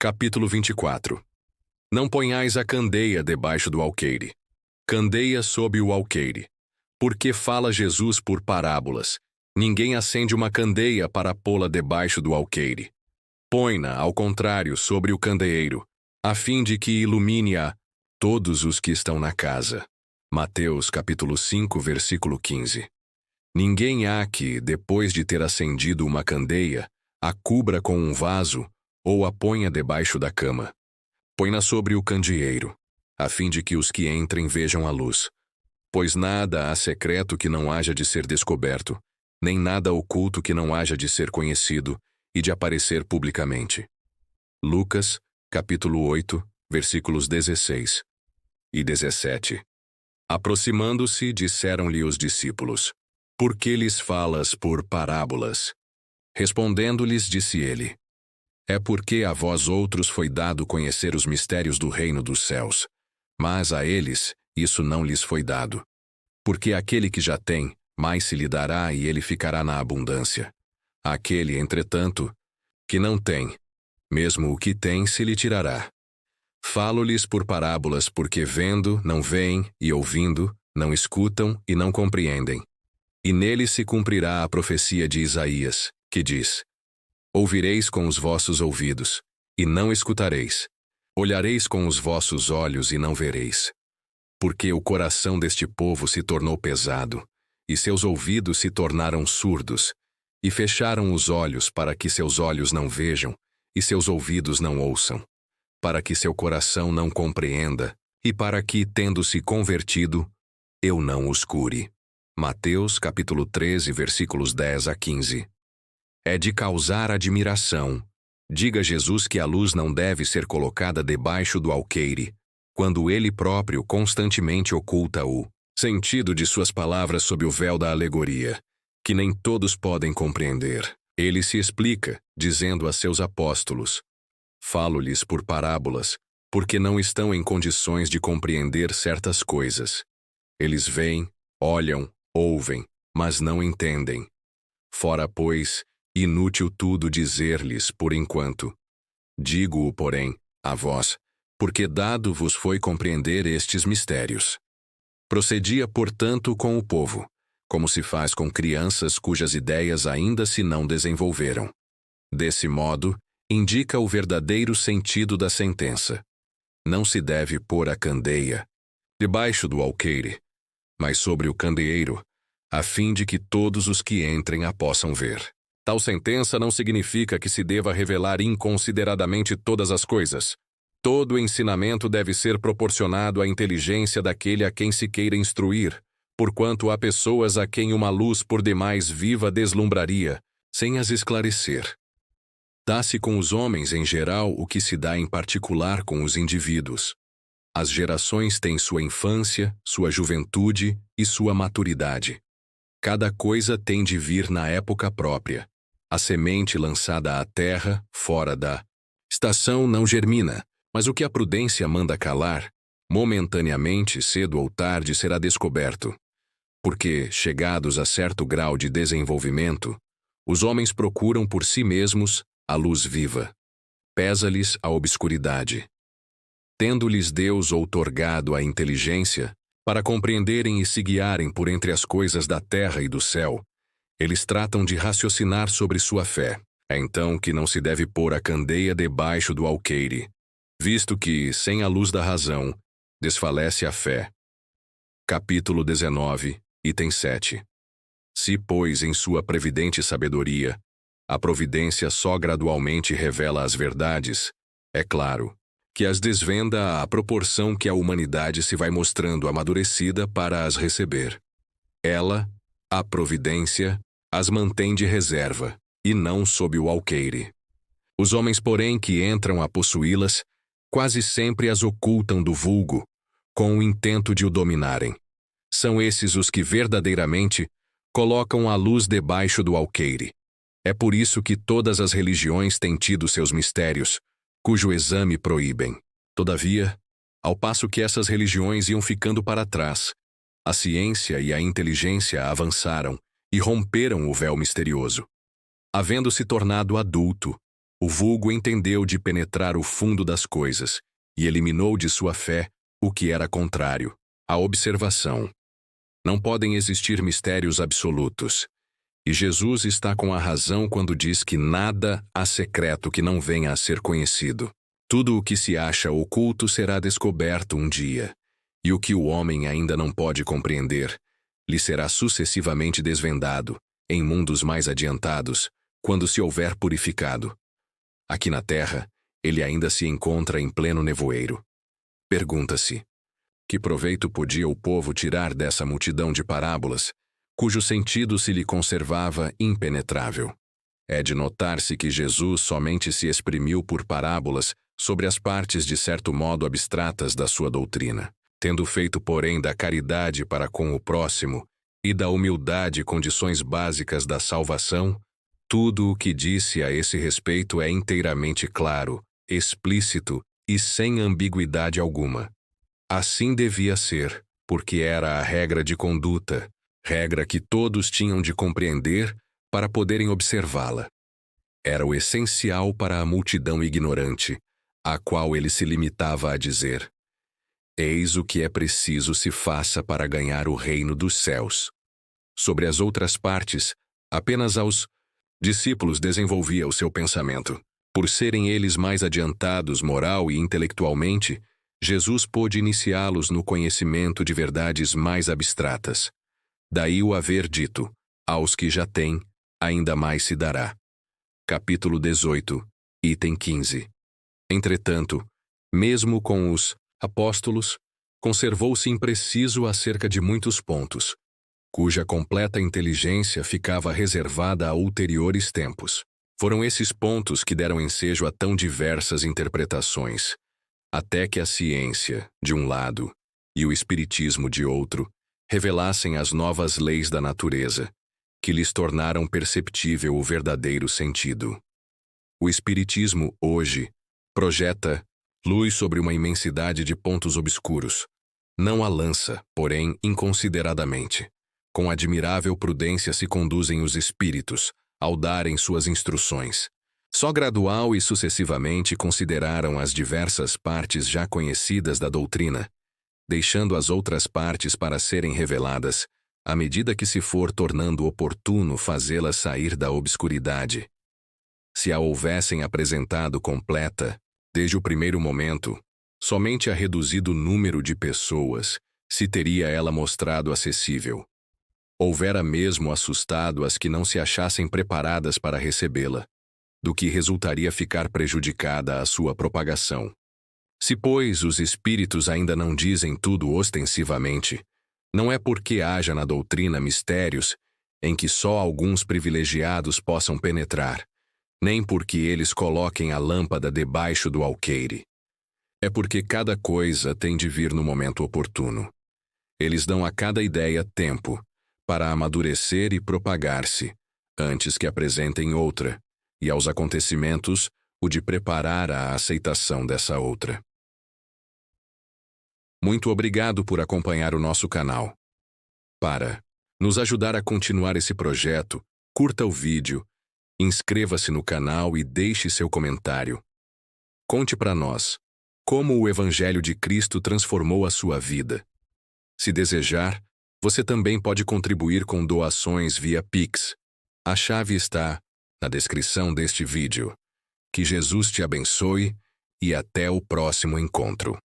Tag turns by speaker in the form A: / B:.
A: Capítulo 24. Não ponhais a candeia debaixo do alqueire. Candeia sob o alqueire. Porque fala Jesus por parábolas. Ninguém acende uma candeia para pô-la debaixo do alqueire. Põe-na, ao contrário, sobre o candeeiro, a fim de que ilumine a todos os que estão na casa. Mateus capítulo 5, versículo 15. Ninguém há que, depois de ter acendido uma candeia, a cubra com um vaso ou a ponha debaixo da cama. Põe-na sobre o candeeiro, a fim de que os que entrem vejam a luz. Pois nada há secreto que não haja de ser descoberto, nem nada oculto que não haja de ser conhecido e de aparecer publicamente. Lucas, capítulo 8, versículos 16 e 17. Aproximando-se, disseram-lhe os discípulos: Por que lhes falas por parábolas? Respondendo-lhes, disse ele: É porque a vós outros foi dado conhecer os mistérios do reino dos céus, mas a eles isso não lhes foi dado. Porque aquele que já tem, mais se lhe dará e ele ficará na abundância. Aquele, entretanto, que não tem, mesmo o que tem se lhe tirará. Falo-lhes por parábolas porque vendo, não veem, e ouvindo, não escutam e não compreendem. E nele se cumprirá a profecia de Isaías, que diz: Ouvireis com os vossos ouvidos, e não escutareis. Olhareis com os vossos olhos e não vereis. Porque o coração deste povo se tornou pesado, e seus ouvidos se tornaram surdos, e fecharam os olhos para que seus olhos não vejam, e seus ouvidos não ouçam, para que seu coração não compreenda, e para que, tendo-se convertido, eu não os cure. Mateus capítulo 13, versículos 10 a 15. É de causar admiração. Diga Jesus que a luz não deve ser colocada debaixo do alqueire, quando ele próprio constantemente oculta o sentido de suas palavras sob o véu da alegoria, que nem todos podem compreender. Ele se explica, dizendo a seus apóstolos: Falo-lhes por parábolas, porque não estão em condições de compreender certas coisas. Eles veem, olham, ouvem, mas não entendem. Fora, pois, inútil tudo dizer-lhes por enquanto. Digo-o, porém, a vós, porque dado vos foi compreender estes mistérios. Procedia, portanto, com o povo, como se faz com crianças cujas ideias ainda se não desenvolveram. Desse modo, indica o verdadeiro sentido da sentença. Não se deve pôr a candeia debaixo do alqueire, mas sobre o candeeiro, a fim de que todos os que entrem a possam ver. Tal sentença não significa que se deva revelar inconsideradamente todas as coisas. Todo ensinamento deve ser proporcionado à inteligência daquele a quem se queira instruir, porquanto há pessoas a quem uma luz por demais viva deslumbraria, sem as esclarecer. Dá-se com os homens em geral o que se dá em particular com os indivíduos. As gerações têm sua infância, sua juventude e sua maturidade. Cada coisa tem de vir na época própria. A semente lançada à terra, fora da estação, não germina, mas o que a prudência manda calar, momentaneamente, cedo ou tarde, será descoberto. Porque, chegados a certo grau de desenvolvimento, os homens procuram por si mesmos a luz viva. Pesa-lhes a obscuridade. Tendo-lhes Deus outorgado a inteligência, para compreenderem e se guiarem por entre as coisas da terra e do céu, eles tratam de raciocinar sobre sua fé. É então que não se deve pôr a candeia debaixo do alqueire, visto que, sem a luz da razão, desfalece a fé. Capítulo 19, item 7. Se, pois, em sua previdente sabedoria, a providência só gradualmente revela as verdades, é claro que as desvenda à proporção que a humanidade se vai mostrando amadurecida para as receber. Ela, a providência, as mantém de reserva, e não sob o alqueire. Os homens, porém, que entram a possuí-las, quase sempre as ocultam do vulgo, com o intento de o dominarem. São esses os que verdadeiramente colocam a luz debaixo do alqueire. É por isso que todas as religiões têm tido seus mistérios, cujo exame proíbem. Todavia, ao passo que essas religiões iam ficando para trás, a ciência e a inteligência avançaram e romperam o véu misterioso. Havendo se tornado adulto, O vulgo entendeu de penetrar o fundo das coisas e eliminou de sua fé o que era contrário, a observação. Não podem existir mistérios absolutos. E Jesus está com a razão quando diz que nada há secreto que não venha a ser conhecido. Tudo o que se acha oculto será descoberto um dia, e o que o homem ainda não pode compreender, lhe será sucessivamente desvendado, em mundos mais adiantados, quando se houver purificado. Aqui na terra, ele ainda se encontra em pleno nevoeiro. Pergunta-se: que proveito podia o povo tirar dessa multidão de parábolas, cujo sentido se lhe conservava impenetrável? É de notar-se que Jesus somente se exprimiu por parábolas sobre as partes de certo modo abstratas da sua doutrina, tendo feito, porém, da caridade para com o próximo e da humildade condições básicas da salvação. Tudo o que disse a esse respeito é inteiramente claro, explícito e sem ambiguidade alguma. Assim devia ser, porque era a regra de conduta, regra que todos tinham de compreender para poderem observá-la. Era o essencial para a multidão ignorante, a qual ele se limitava a dizer: eis o que é preciso se faça para ganhar o reino dos céus. Sobre as outras partes, apenas aos discípulos desenvolvia o seu pensamento. Por serem eles mais adiantados moral e intelectualmente, Jesus pôde iniciá-los no conhecimento de verdades mais abstratas. Daí o haver dito: aos que já têm, ainda mais se dará. Capítulo 18, item 15. Entretanto, mesmo com os apóstolos, conservou-se impreciso acerca de muitos pontos, cuja completa inteligência ficava reservada a ulteriores tempos. Foram esses pontos que deram ensejo a tão diversas interpretações, até que a ciência, de um lado, e o espiritismo, de outro, revelassem as novas leis da natureza, que lhes tornaram perceptível o verdadeiro sentido. O espiritismo, hoje, projeta luz sobre uma imensidade de pontos obscuros. Não a lança, porém, inconsideradamente. Com admirável prudência se conduzem os espíritos, ao darem suas instruções. Só gradual e sucessivamente consideraram as diversas partes já conhecidas da doutrina, deixando as outras partes para serem reveladas, à medida que se for tornando oportuno fazê-las sair da obscuridade. Se a houvessem apresentado completa, desde o primeiro momento, somente a reduzido número de pessoas se teria ela mostrado acessível. Houvera mesmo assustado as que não se achassem preparadas para recebê-la, do que resultaria ficar prejudicada a sua propagação. Se, pois, os espíritos ainda não dizem tudo ostensivamente, não é porque haja na doutrina mistérios em que só alguns privilegiados possam penetrar, nem porque eles coloquem a lâmpada debaixo do alqueire. É porque cada coisa tem de vir no momento oportuno. Eles dão a cada ideia tempo para amadurecer e propagar-se, antes que apresentem outra, e aos acontecimentos o de preparar a aceitação dessa outra. Muito obrigado por acompanhar o nosso canal. Para nos ajudar a continuar esse projeto, curta o vídeo, inscreva-se no canal e deixe seu comentário. Conte para nós como o Evangelho de Cristo transformou a sua vida. Se desejar, você também pode contribuir com doações via Pix. A chave está na descrição deste vídeo. Que Jesus te abençoe e até o próximo encontro.